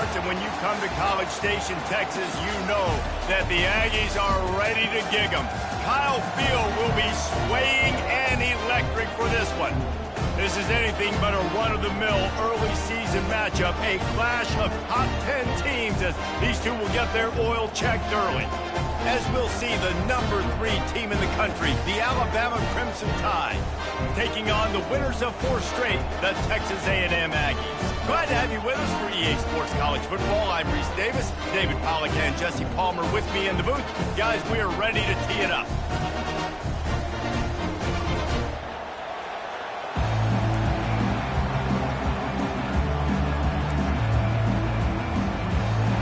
sports, and when you come to College Station, Texas, you know that the Aggies are ready to gig 'em. Kyle Field will be swaying and electric for this one. This is anything but a run-of-the-mill early season matchup, a clash of top 10 teams as these two will get their oil checked early. As we'll see the number 3 team in the country, the Alabama Crimson Tide, taking on the winners of 4 straight, the Texas A&M Aggies. Glad to have you with us for EA Sports College Football. I'm Reese Davis, David Pollack and Jesse Palmer with me in the booth. Guys, we are ready to tee it up.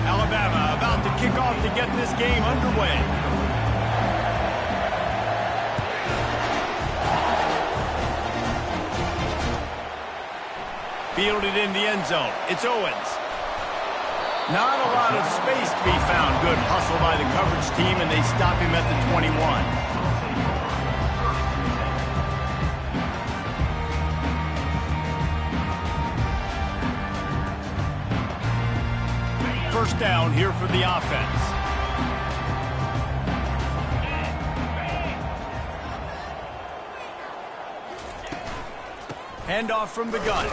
Alabama about to kick off to get this game underway. Fielded in the end zone. It's Owens. Not a lot of space to be found. Good hustle by the coverage team, and they stop him at the 21. First down here for the offense. Handoff from the gun.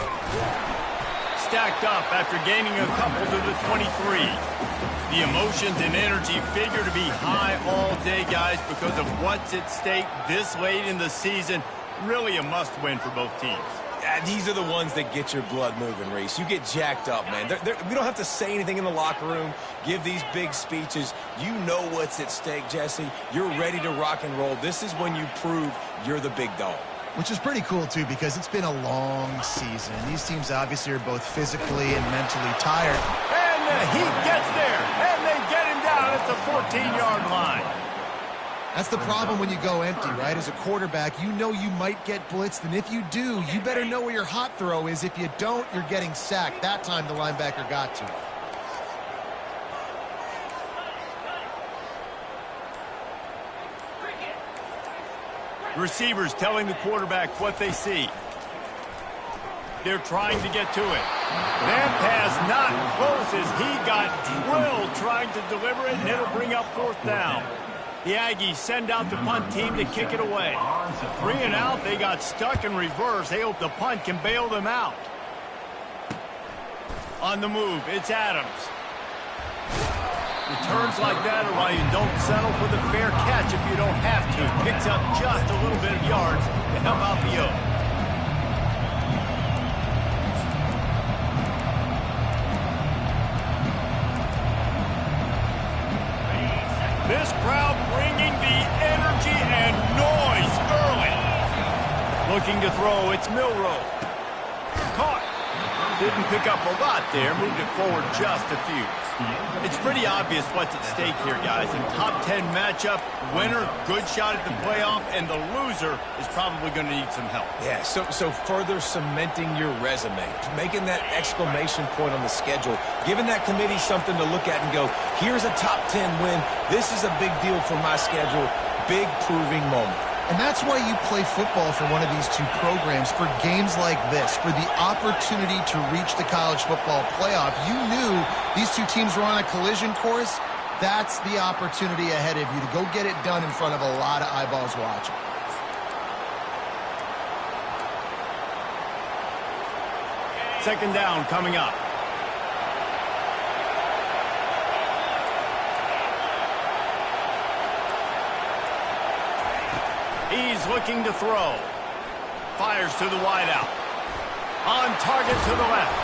Stacked up after gaining a couple to the 23. The emotions and energy figure to be high all day, guys, because of what's at stake this late in the season. Really a must-win for both teams. Yeah, these are the ones that get your blood moving, Reese. You get jacked up, man. We don't have to say anything in the locker room, give these big speeches. You know what's at stake, Jesse. You're ready to rock and roll. This is when you prove you're the big dog. Which is pretty cool, too, because it's been a long season. These teams obviously are both physically and mentally tired. And the heat gets there, and they get him down at the 14-yard line. That's the problem when you go empty, right? As a quarterback, you know you might get blitzed, and if you do, you better know where your hot throw is. If you don't, you're getting sacked. That time the linebacker got to. Receivers telling the quarterback what they see. They're trying to get to it. That pass not close as he got drilled trying to deliver it, and it'll bring up 4th down. The Aggies send out the punt team to kick it away. 3 and out, they got stuck in reverse. They hope the punt can bail them out. On the move, it's Adams. Returns like that are why you don't settle for the fair catch if you don't have to. Picks up just a little bit of yards to help out the O. This crowd bringing the energy and noise early. Looking to throw, it's Milroe. Caught. Didn't pick up a lot there, moved it forward just a few. It's pretty obvious what's at stake here, guys. In top 10 matchup, winner, good shot at the playoff, and the loser is probably going to need some help. Yeah, so further cementing your resume, making that exclamation point on the schedule, giving that committee something to look at and go, here's a top 10 win. This is a big deal for my schedule. Big proving moment. And that's why you play football for one of these two programs, for games like this, for the opportunity to reach the college football playoff. You knew these two teams were on a collision course. That's the opportunity ahead of you to go get it done in front of a lot of eyeballs watching. Second down coming up. He's looking to throw. Fires to the wideout. On target to the left.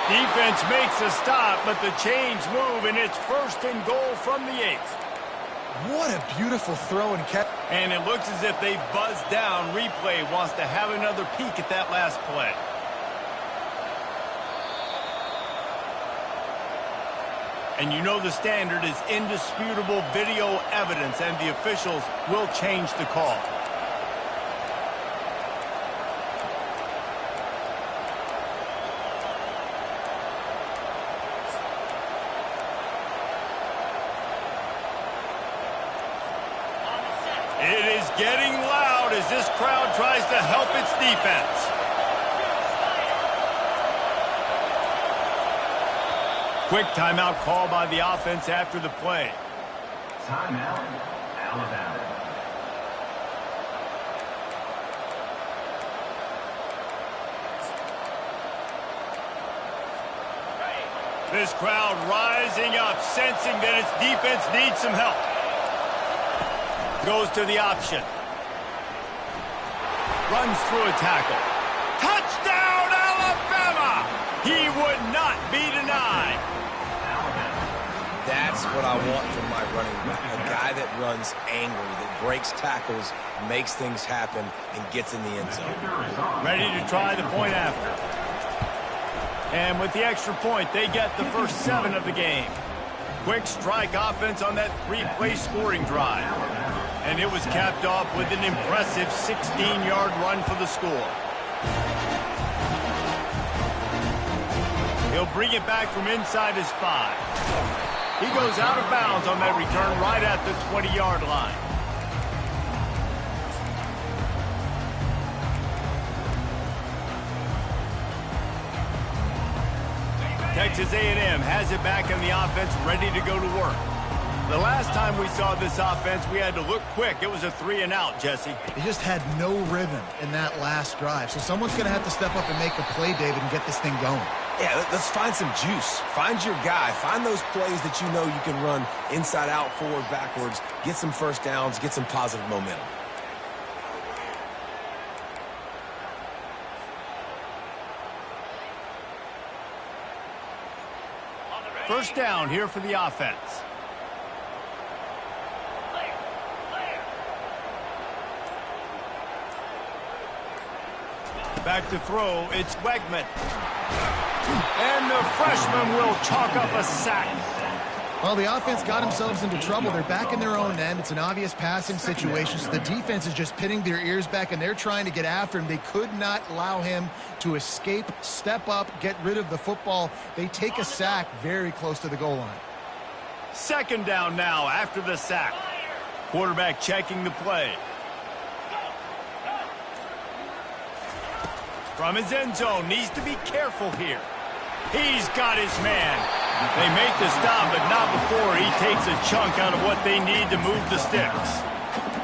Defense makes a stop, but the chains move, and it's 1st and goal from the 8. What a beautiful throw and catch. And it looks as if they've buzzed down. Replay wants to have another peek at that last play. And you know the standard is indisputable video evidence, and the officials will change the call. It is getting loud as this crowd tries to help its defense. Quick timeout call by the offense after the play. Timeout, Alabama. This crowd rising up, sensing that its defense needs some help. Goes to the option. Runs through a tackle. Touchdown, Alabama! He would not be denied. That's what I want from my running back. A guy that runs angry, that breaks tackles, makes things happen, and gets in the end zone. Ready to try the point after. And with the extra point, they get the first 7 of the game. Quick strike offense on that 3-play scoring drive. And it was capped off with an impressive 16-yard run for the score. He'll bring it back from inside his 5. He goes out of bounds on that return right at the 20-yard line. Texas A&M has it back in the offense, ready to go to work. The last time we saw this offense, we had to look quick. It was a 3-and-out, Jesse. They just had no rhythm in that last drive. So someone's going to have to step up and make a play, David, and get this thing going. Yeah, let's find some juice. Find your guy. Find those plays that you know you can run inside out, forward, backwards. Get some first downs. Get some positive momentum. First down here for the offense. Back to throw, it's Wegman. And the freshman will chalk up a sack. Well, the offense got themselves into trouble. They're back in their own end. It's an obvious passing situation, so the defense is just pinning their ears back, and they're trying to get after him. They could not allow him to escape, step up, get rid of the football. They take a sack very close to the goal line. Second down now after the sack. Quarterback checking the play. From his end zone, needs to be careful here. He's got his man. They make the stop, but not before he takes a chunk out of what they need to move the sticks.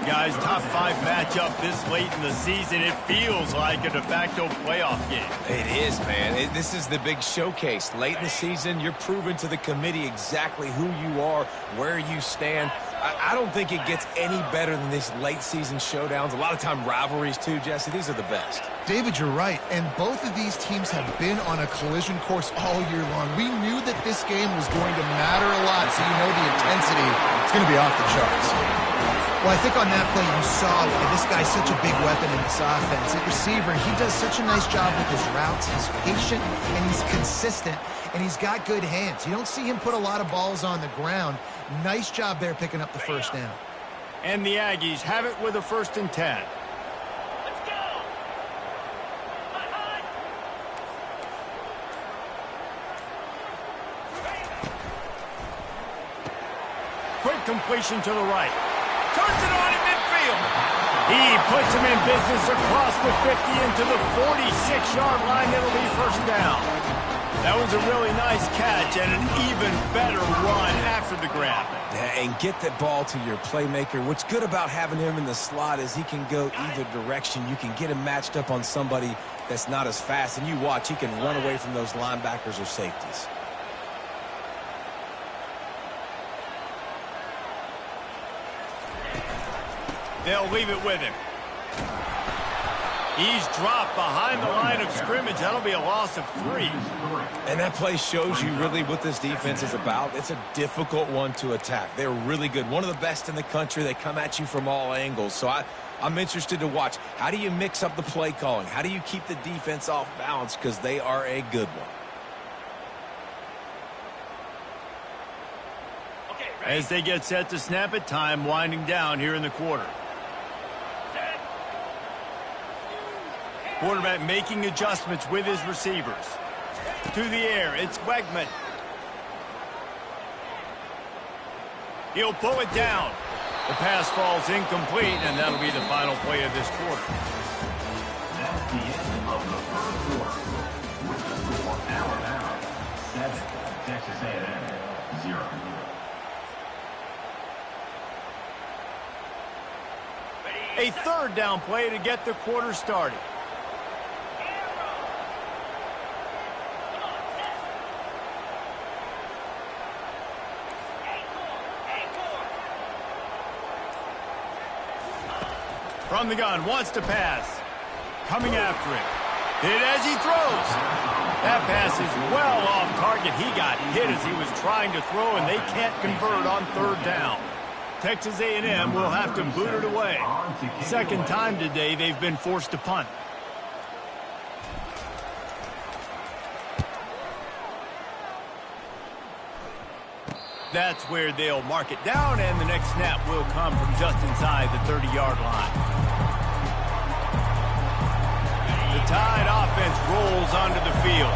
Guys, top 5 matchup this late in the season. It feels like a de facto playoff game. It is, man. This is the big showcase. Late in the season, you're proving to the committee exactly who you are, where you stand. I don't think it gets any better than these late season showdowns. A lot of time rivalries too, Jesse. These are the best. David, you're right. And both of these teams have been on a collision course all year long. We knew that this game was going to matter a lot, so you know the intensity is going to be off the charts. Well, I think on that play you saw why this guy's such a big weapon in this offense. At receiver, he does such a nice job with his routes. He's patient and he's consistent, and he's got good hands. You don't see him put a lot of balls on the ground. Nice job there picking up the first down. And the Aggies have it with a 1st and 10. Quick completion to the right. Turns it on in midfield. He puts him in business across the 50 into the 46-yard line. It'll be first down. That was a really nice catch and an even better run after the grab. Yeah, and get that ball to your playmaker. What's good about having him in the slot is he can go either direction. You can get him matched up on somebody that's not as fast. And you watch, he can run away from those linebackers or safeties. They'll leave it with him. He's dropped behind the line of scrimmage. That'll be a loss of 3. And that play shows you really what this defense is about. It's a difficult one to attack. They're really good. One of the best in the country. They come at you from all angles. So I'm interested to watch. How do you mix up the play calling? How do you keep the defense off balance? Because they are a good one. As they get set to snap it, time winding down here in the quarter. Quarterback making adjustments with his receivers. To the air, it's Wegman. He'll pull it down. The pass falls incomplete, and that'll be the final play of this quarter. That's the end of the first quarter. With the score, Alabama 7, Texas A&M, 0. A third down play to get the quarter started. From the gun, wants to pass. Coming after him. Hit as he throws. That pass is well off target. He got hit as he was trying to throw, and they can't convert on third down. Texas A&M will have to boot it away. Second time today they've been forced to punt. That's where they'll mark it down, and the next snap will come from just inside the 30-yard line. The Tide offense rolls onto the field.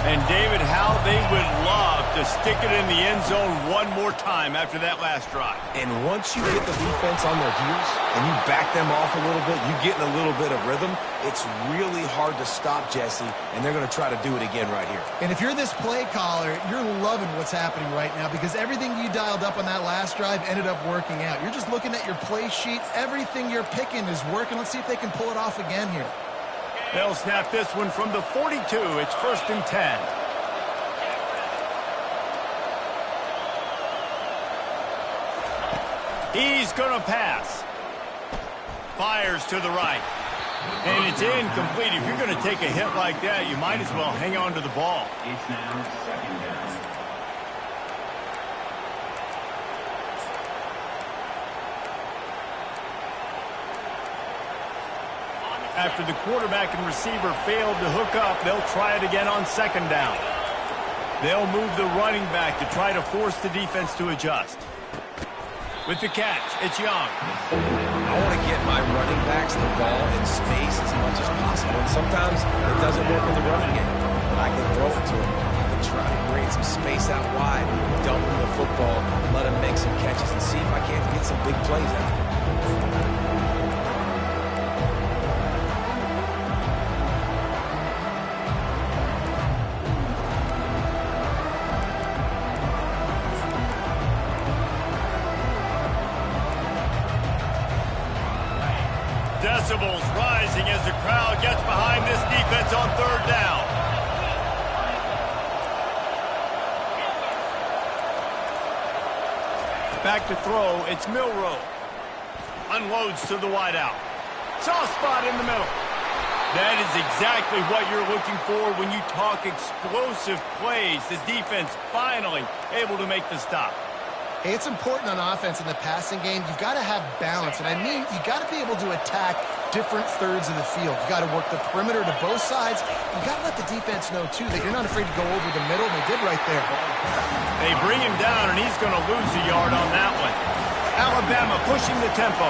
And, David, how they would love to stick it in the end zone one more time after that last drive. And once you get the defense on their heels and you back them off a little bit, you get in a little bit of rhythm, it's really hard to stop, Jesse, and they're going to try to do it again right here. And if you're this play caller, you're loving what's happening right now because everything you dialed up on that last drive ended up working out. You're just looking at your play sheet. Everything you're picking is working. Let's see if they can pull it off again here. They'll snap this one from the 42. It's 1st and 10. He's going to pass. Fires to the right. And it's incomplete. If you're going to take a hit like that, you might as well hang on to the ball. It's now 2nd down. After the quarterback and receiver failed to hook up, they'll try it again on 2nd down. They'll move the running back to try to force the defense to adjust. With the catch, it's Young. I want to get my running backs the ball in space as much as possible. And sometimes it doesn't work in the running game. But I can throw it to him. I can try to create some space out wide, dump him the football, let him make some catches, and see if I can't get some big plays out of him. Decibels rising as the crowd gets behind this defense on 3rd down. Back to throw, it's Milroe. Unloads to the wideout. Soft spot in the middle. That is exactly what you're looking for when you talk explosive plays. The defense finally able to make the stop. Hey, it's important on offense in the passing game. You've got to have balance. And I mean, you've got to be able to attack different thirds of the field. You've got to work the perimeter to both sides. You've got to let the defense know, too, that you're not afraid to go over the middle. And they did right there. They bring him down, and he's going to lose a yard on that one. Alabama pushing the tempo.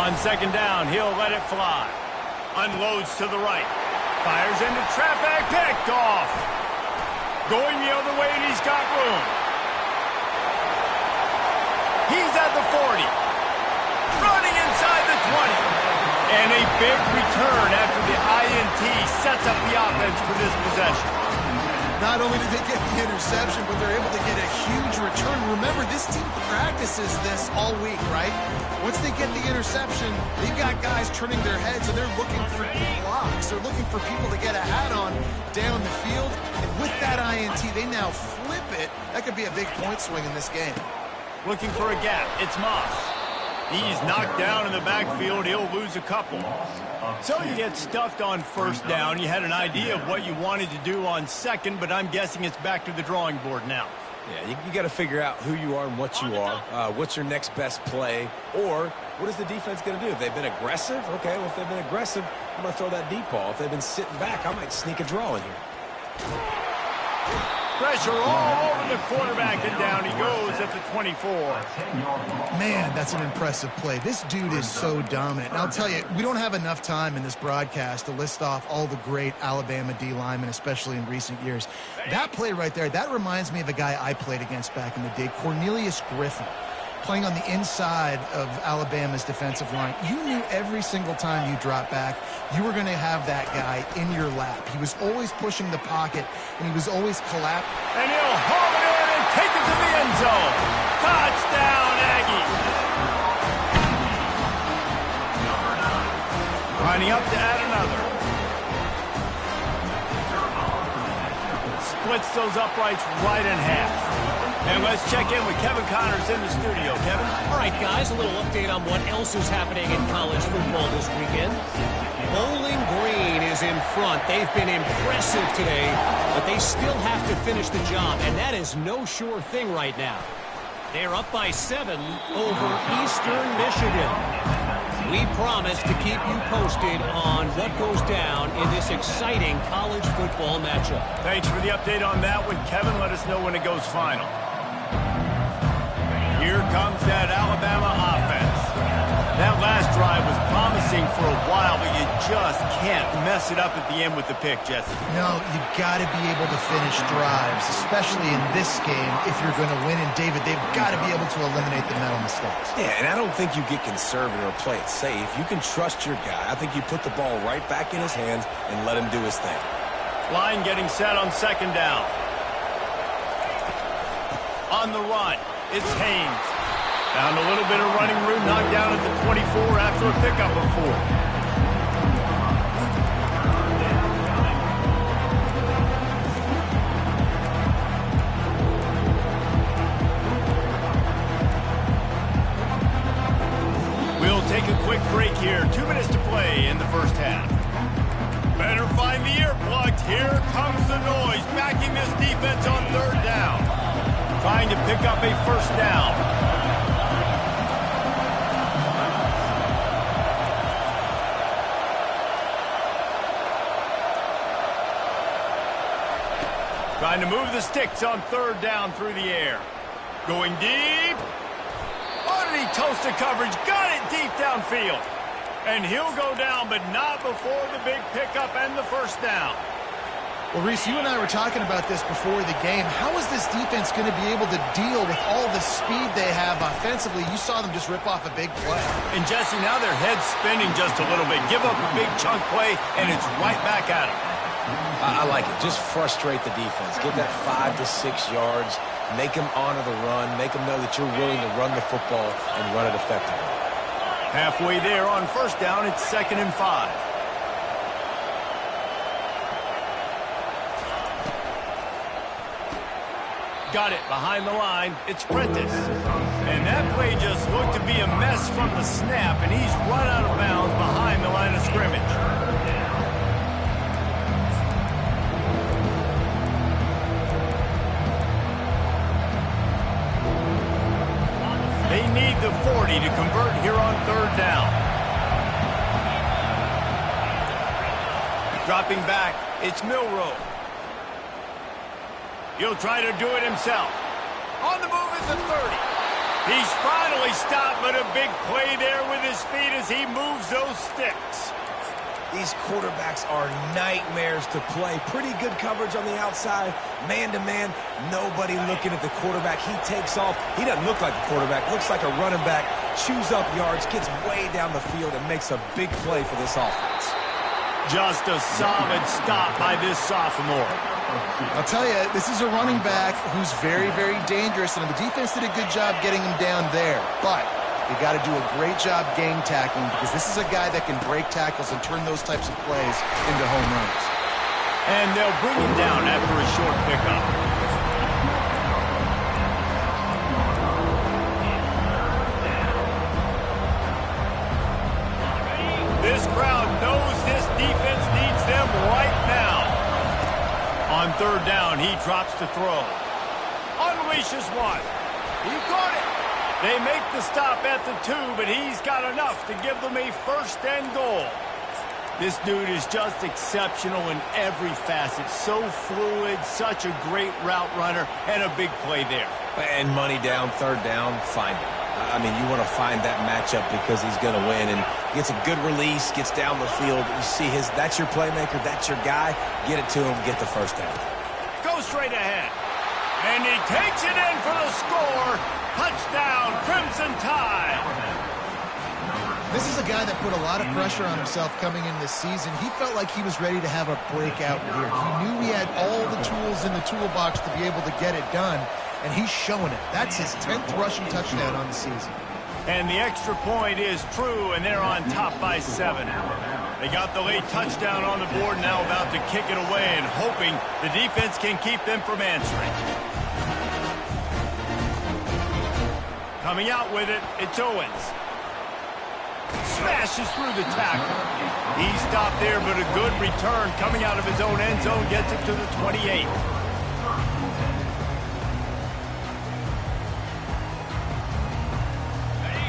On 2nd down, he'll let it fly. Unloads to the right. Fires into traffic. Picked off. Going the other way, and he's got room. He's at the 40. Running inside the 20. And a big return after the INT sets up the offense for this possession. Not only did they get the interception, but they're able to get a huge return. Remember, this team practices this all week, right? Once they get the interception, they've got guys turning their heads, and they're looking for blocks. They're looking for people to get a hat on down the field. And with that INT, they now flip it. That could be a big point swing in this game. Looking for a gap. It's Moss. He's knocked down in the backfield. He'll lose a couple. So you get stuffed on 1st down. You had an idea of what you wanted to do on 2nd, but I'm guessing it's back to the drawing board now. Yeah, you got to figure out who you are and what you are. What's your next best play? Or what is the defense going to do? If they've been aggressive, okay, well, if they've been aggressive, I'm going to throw that deep ball. If they've been sitting back, I might sneak a draw in here. Pressure all over the quarterback, and down he goes at the 24. Man, that's an impressive play. This dude is so dominant. And I'll tell you, we don't have enough time in this broadcast to list off all the great Alabama D linemen, especially in recent years. That play right there, that reminds me of a guy I played against back in the day, Cornelius Griffin. playing on the inside of Alabama's defensive line. You knew every single time you dropped back, you were going to have that guy in your lap. He was always pushing the pocket, and he was always collapsing. And he'll haul it in and take it to the end zone. Touchdown, Aggies. Lining up to add another. Splits those uprights right in half. And let's check in with Kevin Connors in the studio. Kevin? All right, guys, a little update on what else is happening in college football this weekend. Bowling Green is in front. They've been impressive today, but they still have to finish the job, and that is no sure thing right now. They're up by 7 over Eastern Michigan. We promise to keep you posted on what goes down in this exciting college football matchup. Thanks for the update on that one, Kevin. Let us know when it goes final. Here comes that Alabama offense. That last drive was promising for a while, but you just can't mess it up at the end with the pick, Jesse. No, you've got to be able to finish drives, especially in this game if you're going to win. And, David, they've got to be able to eliminate the mental mistakes. Yeah, and I don't think you get conservative or play it safe. You can trust your guy. I think you put the ball right back in his hands and let him do his thing. Line getting set on second down. On the run, it's Haynes. Found a little bit of running room, knocked down at the 24 after a pickup of 4. We'll take a quick break here. 2 minutes to play in the first half. Better find the earplugs. Here comes the noise, backing this defense on third down. Trying to pick up a first down. Trying to move the sticks on third down through the air. Going deep. Oh, did he toast the coverage? Got it deep downfield. And he'll go down, but not before the big pickup and the first down. Well, Reese, you and I were talking about this before the game. How is this defense going to be able to deal with all the speed they have offensively? You saw them just rip off a big play. And, Jesse, now their head's spinning just a little bit. Give up a big chunk play, and it's right back at them. I like it. Just frustrate the defense. Get that 5 to 6 yards. Make them honor the run. Make them know that you're willing to run the football and run it effectively. Halfway there on first down, it's 2nd and 5. Got it behind the line. It's Prentice. And that play just looked to be a mess from the snap, and he's run out of bounds behind the line of scrimmage. They need the 40 to convert here on third down. Dropping back, it's Milroe. He'll try to do it himself. On the move at the 30. He's finally stopped, but a big play there with his speed as he moves those sticks. These quarterbacks are nightmares to play. Pretty good coverage on the outside. Man-to-man, nobody looking at the quarterback. He takes off. He doesn't look like a quarterback. Looks like a running back. Chews up yards, gets way down the field, and makes a big play for this offense. Just a solid stop by this sophomore. I'll tell you, this is a running back who's very, very dangerous, and the defense did a good job getting him down there. But you got to do a great job game tackling because this is a guy that can break tackles and turn those types of plays into home runs. And they'll bring him down after a short pickup. This crowd knows this defense needs them right now. On third down, he drops to throw. Unleashes one. He caught it. They make the stop at the 2, but he's got enough to give them a first and goal. This dude is just exceptional in every facet. So fluid, such a great route runner, and a big play there. And money down, third down, find him. I mean, you want to find that matchup because he's going to win. And gets a good release, gets down the field. You see that's your playmaker, that's your guy. Get it to him, get the first down. Go straight ahead. And he takes it in for the score. Touchdown, Crimson Tide! This is a guy that put a lot of pressure on himself coming in this season. He felt like he was ready to have a breakout year. He knew he had all the tools in the toolbox to be able to get it done, and he's showing it. That's his 10th rushing touchdown on the season. And the extra point is true, and they're on top by 7. They got the late touchdown on the board, now about to kick it away and hoping the defense can keep them from answering. Coming out with it, it's Owens. Smashes through the tackle. He stopped there, but a good return coming out of his own end zone gets it to the 28.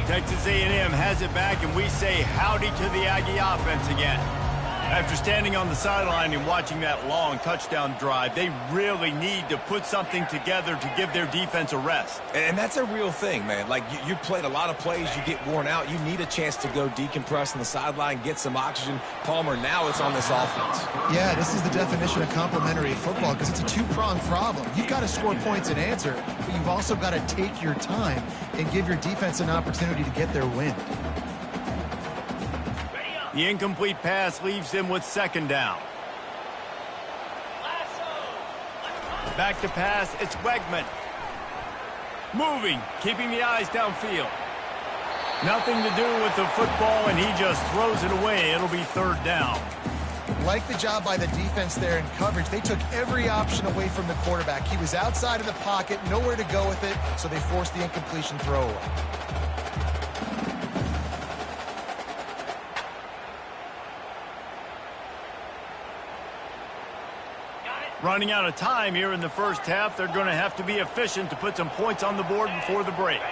Texas A&M has it back, and we say howdy to the Aggie offense again. After standing on the sideline and watching that long touchdown drive, they really need to put something together to give their defense a rest. And that's a real thing, man. Like, you played a lot of plays, you get worn out, you need a chance to go decompress on the sideline, get some oxygen. Palmer, now it's on this offense. Yeah, this is the definition of complementary football because it's a two-pronged problem. You've got to score points and answer, but you've also got to take your time and give your defense an opportunity to get their wind. The incomplete pass leaves them with 2nd down. Back to pass, it's Wegman. Moving, keeping the eyes downfield. Nothing to do with the football, and he just throws it away. It'll be 3rd down. Like the job by the defense there in coverage. They took every option away from the quarterback. He was outside of the pocket, nowhere to go with it, so they forced the incompletion throwaway. Running out of time here in the first half. They're going to have to be efficient to put some points on the board before the break.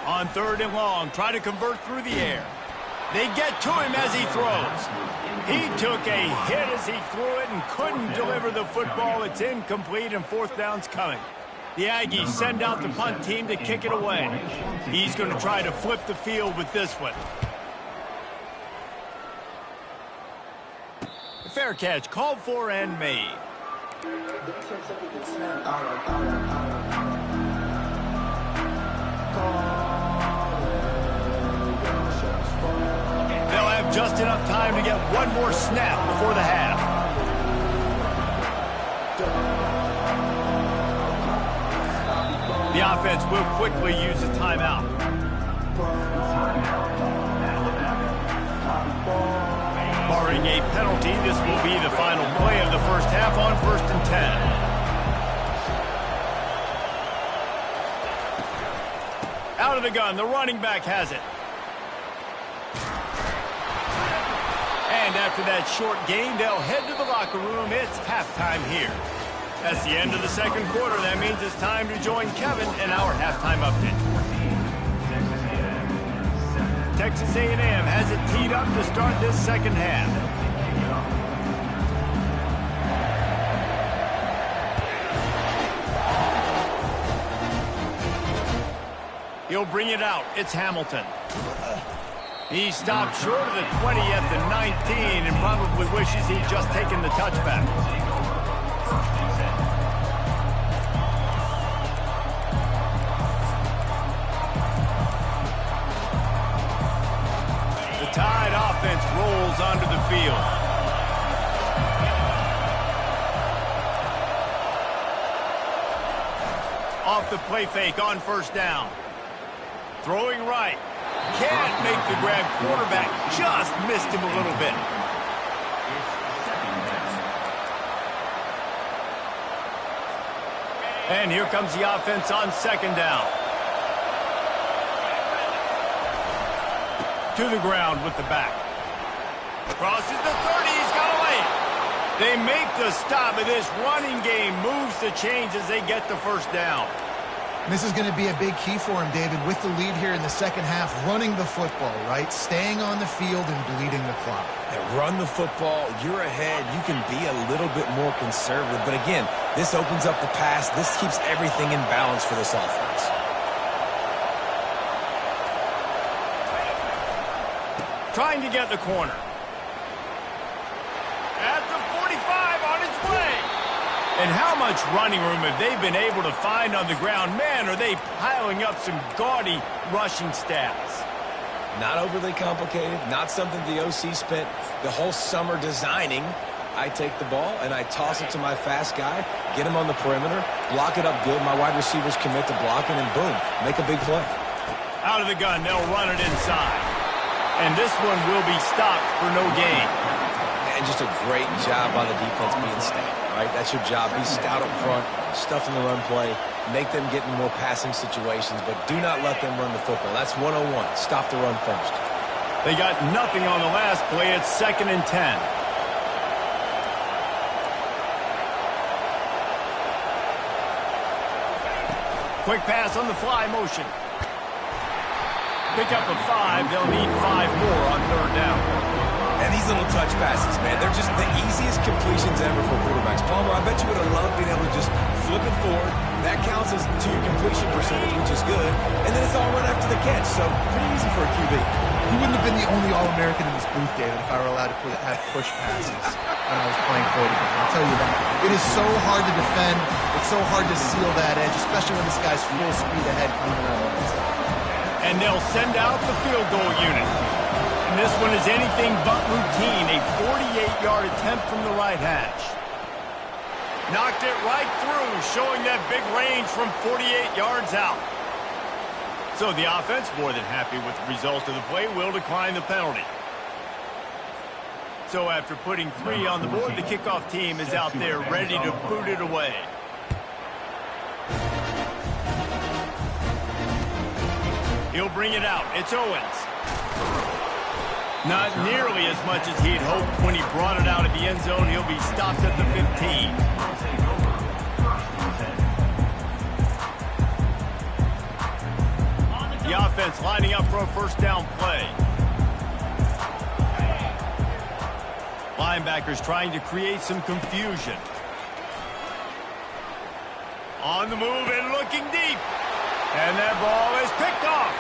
On 3rd and long, try to convert through the air. They get to him as he throws. He took a hit as he threw it and couldn't deliver the football. It's incomplete, and 4th down's coming. The Aggies send out the punt team to kick it away. He's going to try to flip the field with this one. Fair catch, called for and made. They'll have just enough time to get one more snap before the half. The offense will quickly use a timeout. Barring a penalty, this will be the final play of the first half on 1st and 10. Out of the gun, the running back has it. And after that short gain, they'll head to the locker room. It's halftime here. That's the end of the 2nd quarter. That means it's time to join Kevin in our halftime update. Texas A&M has it teed up to start this 2nd half. He'll bring it out. It's Hamilton. He stopped short of the 20 at the 19 and probably wishes he'd just taken the touchback. The Tide offense rolls onto the field. Off the play fake on 1st down. Throwing right. Can't make the grab. Quarterback just missed him a little bit. And here comes the offense on 2nd down. To the ground with the back. Crosses the 30. He's got away. They make the stop, and this running game moves the chains as they get the 1st down. This is going to be a big key for him, David, with the lead here in the 2nd half, running the football, right? Staying on the field and bleeding the clock. Run the football, you're ahead, you can be a little bit more conservative. But again, this opens up the pass. This keeps everything in balance for this offense. Trying to get the corner. At the 45, And how much running room have they been able to find on the ground? Man, are they piling up some gaudy rushing stats. Not overly complicated, not something the OC spent the whole summer designing. I take the ball and I toss it to my fast guy, get him on the perimeter, block it up good. My wide receivers commit to blocking, and boom, make a big play. Out of the gun, they'll run it inside. And this one will be stopped for no gain. And just a great job by the defense being stout, right? That's your job. Be stout up front, stuff in the run play, make them get in more passing situations, but do not let them run the football. That's 101. Stop the run first. They got nothing on the last play. It's 2nd and 10. Quick pass on the fly motion. Pick up a 5. They'll need 5 more on 3rd down. And these little touch passes, man, they're just the easiest completions ever for quarterbacks. Palmer, I bet you would have loved being able to just flip it forward. That counts as to your completion percentage, which is good. And then it's all run after the catch, so pretty easy for a QB. He wouldn't have been the only All-American in this booth, David, if I were allowed to have push passes when I was playing quarterback. I'll tell you that. It is so hard to defend. It's so hard to seal that edge, especially when this guy's full speed ahead coming around the inside. And they'll send out the field goal unit. And this one is anything but routine. A 48-yard attempt from the right hash. Knocked it right through, showing that big range from 48 yards out. So the offense, more than happy with the result of the play, will decline the penalty. So after putting 3 on the board, the kickoff team is out there ready to boot it away. He'll bring it out. It's Owens. Not nearly as much as he'd hoped when he brought it out of the end zone. He'll be stopped at the 15. The offense lining up for a 1st down play. Linebackers trying to create some confusion. On the move and looking deep. And that ball is picked off.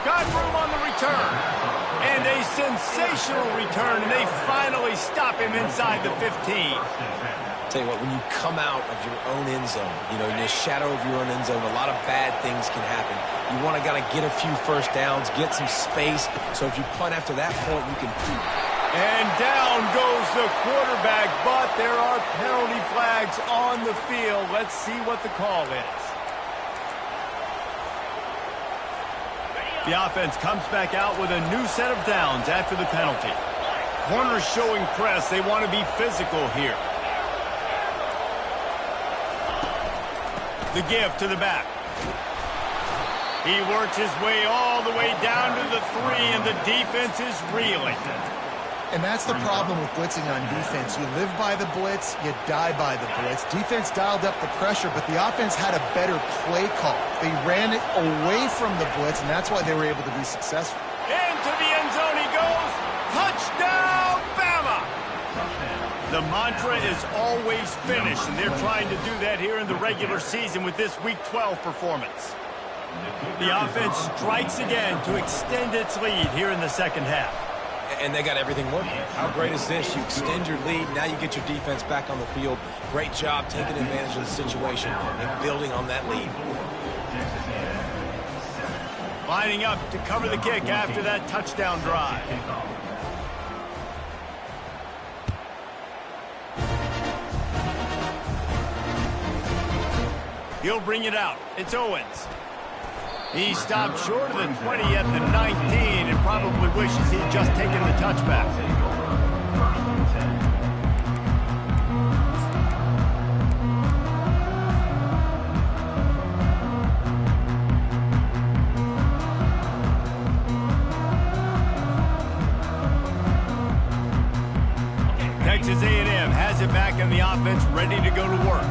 Got room on the return. And a sensational return, and they finally stop him inside the 15. Tell you what, when you come out of your own end zone, you know, in the shadow of your own end zone, a lot of bad things can happen. You want to kind of get a few 1st downs, get some space, so if you punt after that point, you can... And down goes the quarterback, but there are penalty flags on the field. Let's see what the call is. The offense comes back out with a new set of downs after the penalty. Corners showing press. They want to be physical here. The give to the back. He works his way all the way down to the 3, and the defense is reeling. And that's the problem with blitzing on defense. You live by the blitz, you die by the blitz. Defense dialed up the pressure, but the offense had a better play call. They ran it away from the blitz, and that's why they were able to be successful. Into the end zone he goes. Touchdown, Bama! The mantra is always finish, and they're trying to do that here in the regular season with this Week 12 performance. The offense strikes again to extend its lead here in the 2nd half. And they got everything working. How great is this? You extend your lead. Now you get your defense back on the field. Great job taking advantage of the situation and building on that lead. Lining up to cover the kick after that touchdown drive. He'll bring it out. It's Owens. He stopped short of the 20 at the 19 and probably wishes he'd just taken the touchback. Texas A&M has it back in the offense, ready to go to work.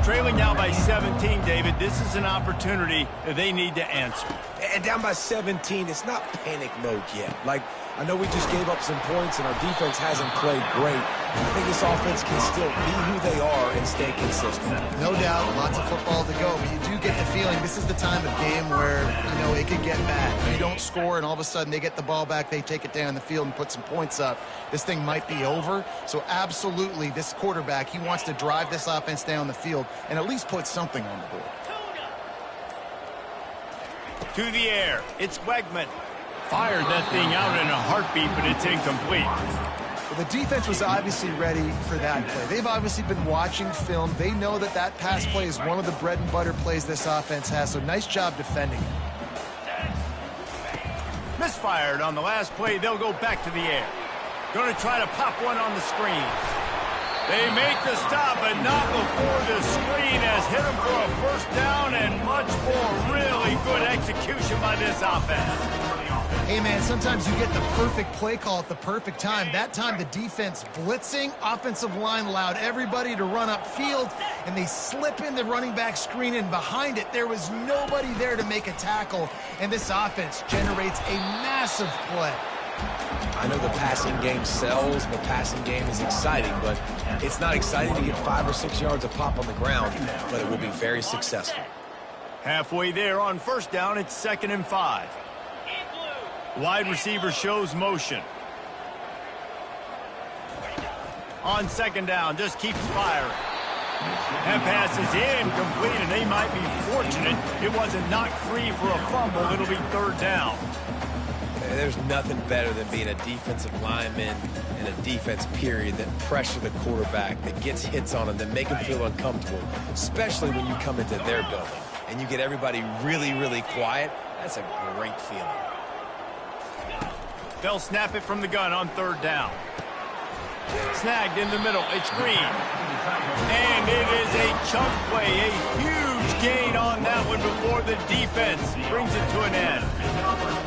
Trailing now by 17, David. This is an opportunity that they need to answer. And down by 17, it's not panic mode yet. Like, I know we just gave up some points and our defense hasn't played great. I think this offense can still be who they are and stay consistent. No doubt, lots of football to go, but you do get the feeling this is the time of game where, you know, it could get bad. If you don't score and all of a sudden they get the ball back, they take it down the field and put some points up, this thing might be over. So absolutely, this quarterback, he wants to drive this offense down the field and at least put something on the board. To the air, it's Wegman. Fired that thing out in a heartbeat, but it's incomplete. Well, the defense was obviously ready for that play. They've obviously been watching film. They know that that pass play is one of the bread and butter plays this offense has, so nice job defending it. Misfired on the last play. They'll go back to the air. Going to try to pop one on the screen. They make the stop, but not before the screen has hit them for a first down and much more. Really good execution by this offense. Hey, man, sometimes you get the perfect play call at the perfect time. That time the defense blitzing, offensive line allowed everybody to run upfield, and they slip in the running back screen, and behind it there was nobody there to make a tackle, and this offense generates a massive play. I know the passing game sells, the passing game is exciting, but it's not exciting to get 5 or 6 yards a pop on the ground, but it will be very successful. Halfway there on first down, it's 2nd and 5. Wide receiver shows motion. On 2nd down, just keeps firing. That pass is incomplete, and they might be fortunate it wasn't knocked free for a fumble. It'll be 3rd down. There's nothing better than being a defensive lineman and a defense period that pressure the quarterback, that gets hits on him, that make him feel uncomfortable, especially when you come into their building and you get everybody really, really quiet. That's a great feeling. They'll snap it from the gun on 3rd down. Snagged in the middle. It's Green. And it is a chunk play. A huge gain on that one before the defense brings it to an end.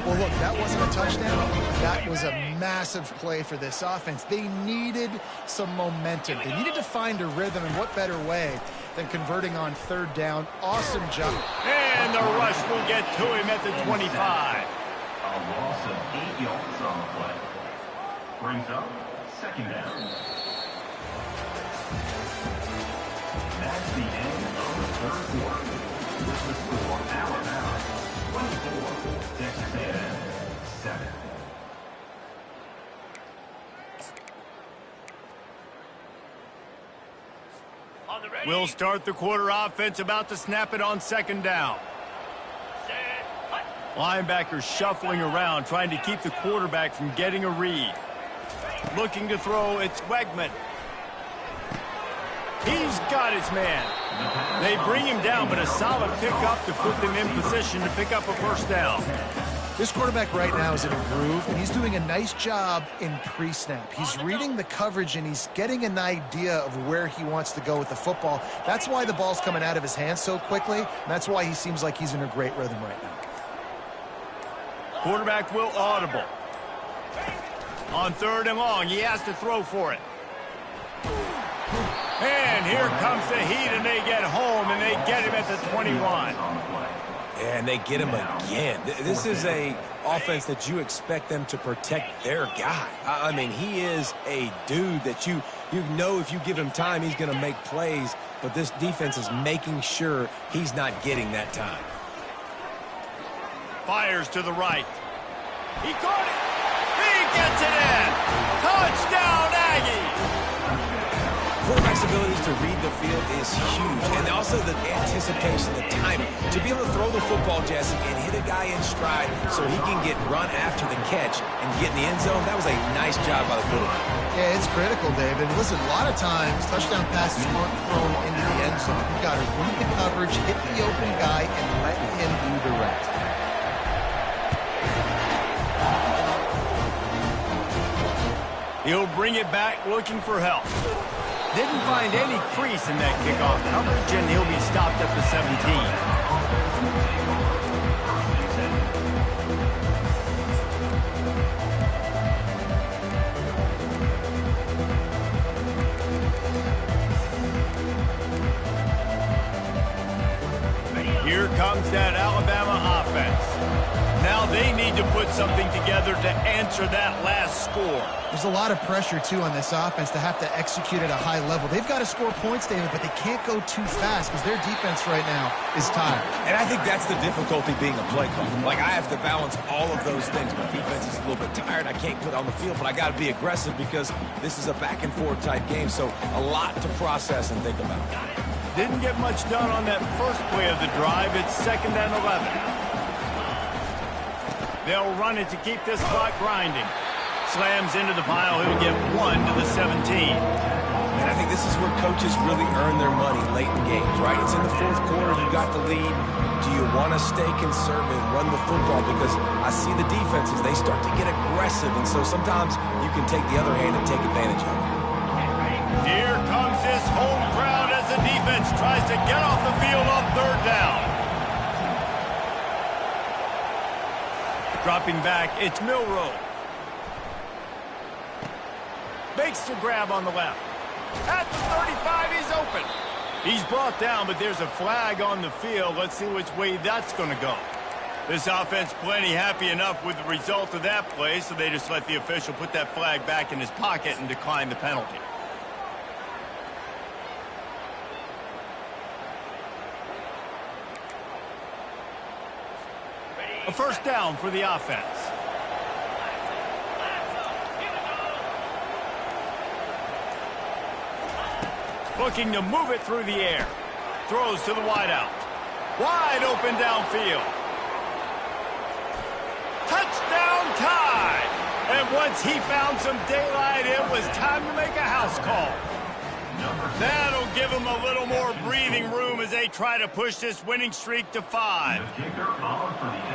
Well, look, that wasn't a touchdown. That was a massive play for this offense. They needed some momentum. They needed to find a rhythm, and what better way than converting on 3rd down. Awesome job. And the rush will get to him at the 25. A loss of 8 yards on the play. Brings up 2nd down. That's the end of the 3rd quarter. With the score, Alabama 24, Texas A&M 7. We'll start the quarter offense, about to snap it on 2nd down. Linebackers shuffling around, trying to keep the quarterback from getting a read. Looking to throw, it's Wegman. He's got his man. They bring him down, but a solid pickup to put them in position to pick up a first down. This quarterback right now is in a groove, and he's doing a nice job in pre-snap. He's reading the coverage, and he's getting an idea of where he wants to go with the football. That's why the ball's coming out of his hands so quickly, and that's why he seems like he's in a great rhythm right now. Quarterback will audible. On 3rd and long, he has to throw for it. And here comes the heat, and they get home, and they get him at the 21. And they get him again. This is a offense that you expect them to protect their guy. I mean, he is a dude that you know if you give him time, he's going to make plays, but this defense is making sure he's not getting that time. Fires to the right. He caught it. He gets it in. Touchdown, Aggies. Quarterback's abilities to read the field is huge, and also the anticipation, the timing. To be able to throw the football, Jesse, and hit a guy in stride so he can get run after the catch and get in the end zone, that was a nice job by the quarterback. Yeah, it's critical, David. Listen, a lot of times, touchdown passes aren't thrown into the end zone. You've got to read the coverage, hit the open guy, and let him do the rest. He'll bring it back looking for help. Didn't find any crease in that kickoff coverage, and he'll be stopped at the 17. Here comes that Alabama offense. Now they need to put something together to answer that last score. There's a lot of pressure, too, on this offense to have to execute at a high level. They've got to score points, David, but they can't go too fast because their defense right now is tired. And I think that's the difficulty being a play caller. Like, I have to balance all of those things. My defense is a little bit tired. I can't put on the field, but I got to be aggressive because this is a back-and-forth type game, so a lot to process and think about. Didn't get much done on that first play of the drive. It's 2nd and 11. They'll run it to keep this clock grinding. Slams into the pile. He'll get 1 to the 17. And I think this is where coaches really earn their money late in games, right? It's in the 4th quarter. You got the lead. Do you want to stay conservative, run the football? Because I see the defenses, they start to get aggressive. And so sometimes you can take the other hand and take advantage of it. Here comes this home crowd as the defense tries to get off the field on 3rd down. Dropping back, it's Milroe. Makes the grab on the left. At the 35, he's open. He's brought down, but there's a flag on the field. Let's see which way that's going to go. This offense plenty happy enough with the result of that play, so they just let the official put that flag back in his pocket and decline the penalty. A 1st down for the offense. Looking to move it through the air. Throws to the wideout. Wide open downfield. Touchdown tie! And once he found some daylight, it was time to make a house call. That'll give them a little more breathing room as they try to push this winning streak to 5.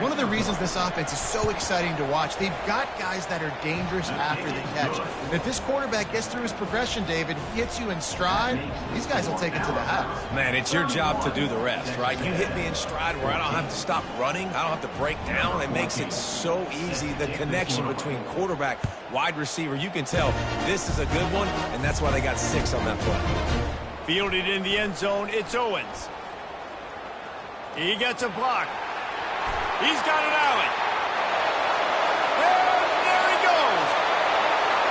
One of the reasons this offense is so exciting to watch, they've got guys that are dangerous after the catch. And if this quarterback gets through his progression, David, hits you in stride, these guys will take it to the house. Man, it's your job to do the rest, right? You hit me in stride where I don't have to stop running. I don't have to break down. It makes it so easy, the connection between quarterback, wide receiver. You can tell this is a good one, and that's why they got 6 on that play. Fielded in the end zone, it's Owens. He gets a block. He's got an alley. And there he goes.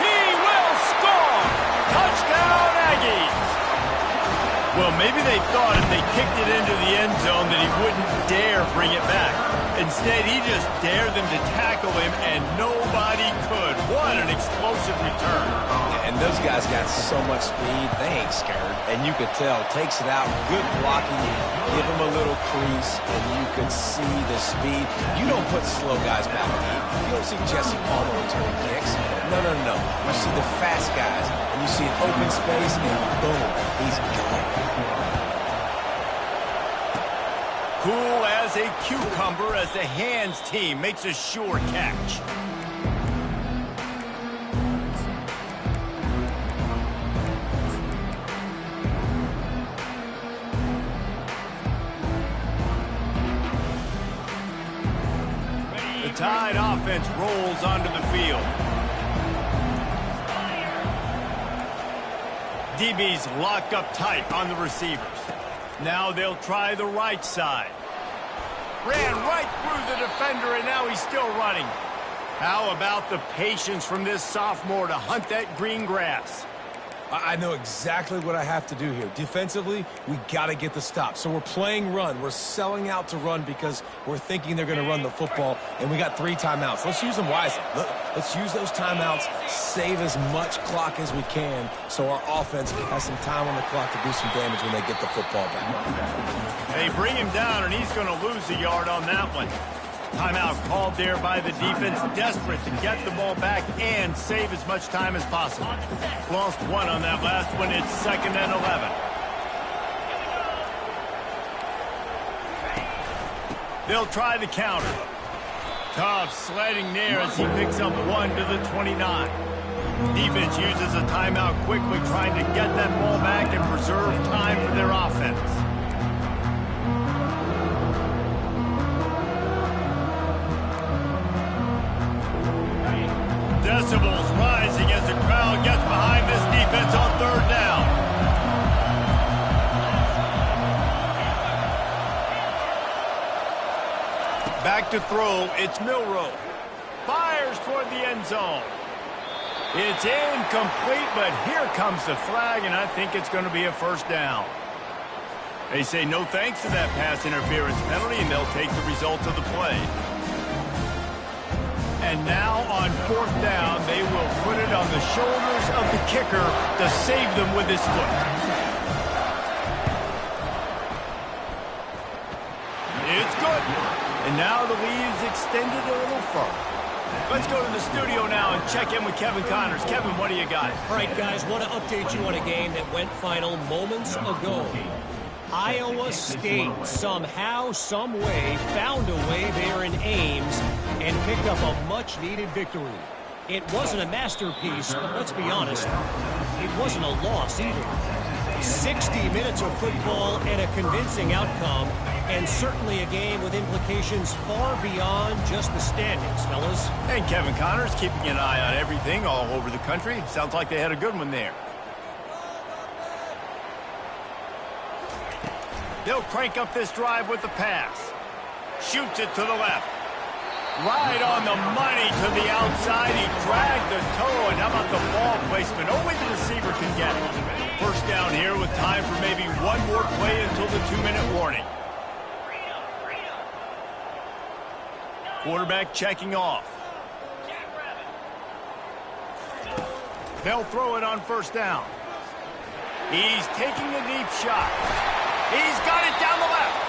He will score. Touchdown, Aggies. Well, maybe they thought if they kicked it into the end zone that he wouldn't dare bring it back. Instead, he just dared them to tackle him, and nobody could. What an explosive return. And those guys got so much speed, they ain't scared. And you could tell, takes it out, good blocking, give him a little crease, and you can see the speed. You don't put slow guys back deep. You don't see Jesse Palmer returning kicks. No, no, no. You see the fast guys, and you see an open space, and boom, he's gone. Cool as a cucumber as the hands team makes a sure catch. The Tide offense rolls onto the field. DB's locked up tight on the receivers. Now they'll try the right side. Ran right through the defender, and now he's still running. How about the patience from this sophomore to hunt that green grass? I know exactly what I have to do here. Defensively, we got to get the stop. So we're playing run. We're selling out to run because we're thinking they're going to run the football, and we got 3 timeouts. Let's use them wisely. Let's use those timeouts, save as much clock as we can so our offense has some time on the clock to do some damage when they get the football back. They bring him down, and he's going to lose a yard on that one. Timeout called there by the defense, desperate to get the ball back and save as much time as possible. Lost 1 on that last one. It's 2nd and 11. They'll try the counter. Tough sledding there as he picks up 1 to the 29. Defense uses a timeout quickly, trying to get that ball back and preserve time for their offense. Decibels rising as the crowd gets behind this defense on 3rd down. Back back to throw. It's Milroe. Fires toward the end zone. It's incomplete, but here comes the flag, and I think it's going to be a first down. They say no thanks to that pass interference penalty, and they'll take the results of the play. And now on fourth down, they will put it on the shoulders of the kicker to save them with his foot. It's good. And now the lead is extended a little further. Let's go to the studio now and check in with Kevin Connors. Kevin, what do you got? All right, guys, want to update you on a game that went final moments ago. Iowa State somehow, some way, found a way there in Ames and picked up a much-needed victory. It wasn't a masterpiece, but let's be honest, it wasn't a loss either. 60 minutes of football and a convincing outcome, and certainly a game with implications far beyond just the standings, fellas. And Kevin Connors keeping an eye on everything all over the country. Sounds like they had a good one there. They'll crank up this drive with the pass. Shoots it to the left. Right on the money to the outside. He dragged the toe, and how about the ball placement? Only the receiver can get it. First down here with time for maybe one more play until the 2-minute warning. Quarterback checking off. They'll throw it on first down. He's taking a deep shot. He's got it down the left.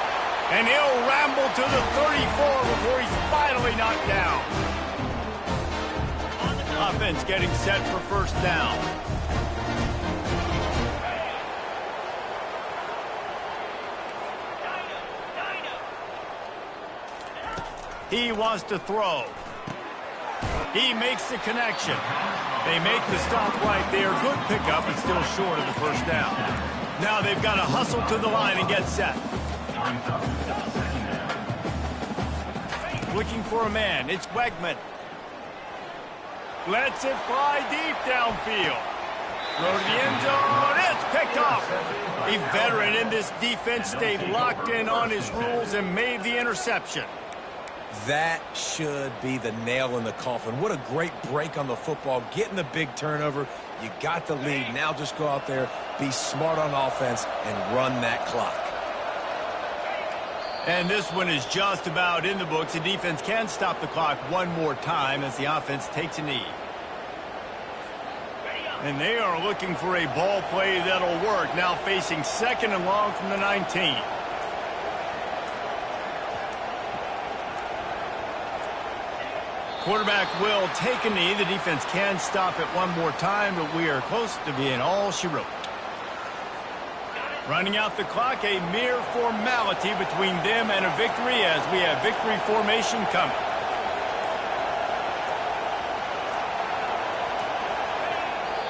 And he'll ramble to the 34 before he's finally knocked down. Offense getting set for first down. He wants to throw. He makes the connection. They make the stop right there. Good pickup, but still short of the first down. Now they've got to hustle to the line and get set. Looking for a man. It's Wegman. Lets it fly deep downfield. Throw to the end zone. It's picked off. A veteran in this defense stayed locked in on his rules and made the interception. That should be the nail in the coffin. What a great break on the football. Getting the big turnover. You got the lead. Now just go out there, be smart on offense, and run that clock. And this one is just about in the books. The defense can stop the clock one more time as the offense takes a knee. And they are looking for a ball play that'll work. Now facing second and long from the 19. Quarterback will take a knee. The defense can stop it one more time, but we are close to being all she wrote. Running out the clock, a mere formality between them and a victory as we have victory formation coming.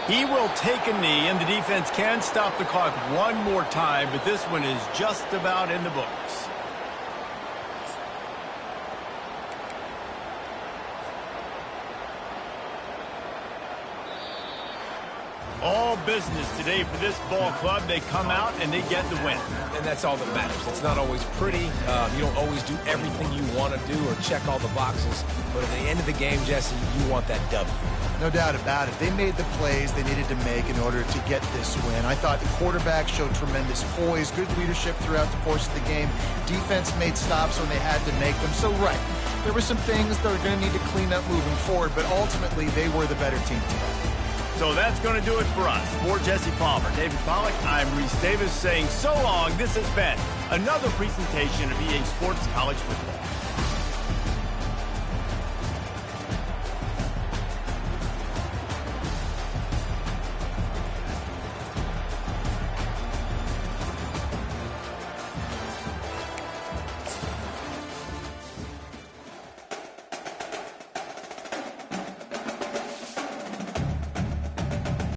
He will take a knee, and the defense can stop the clock one more time, but this one is just about in the books. All business today for this ball club. They come out and they get the win. And that's all that matters. It's not always pretty. You don't always do everything you want to do or check all the boxes. But at the end of the game, Jesse, you want that W. No doubt about it. They made the plays they needed to make in order to get this win. I thought the quarterback showed tremendous poise, good leadership throughout the course of the game. Defense made stops when they had to make them. So, right, there were some things that are going to need to clean up moving forward, but ultimately they were the better team today. So that's going to do it for us. For Jesse Palmer, David Pollack, I'm Reese Davis saying so long. This has been another presentation of EA Sports College Football.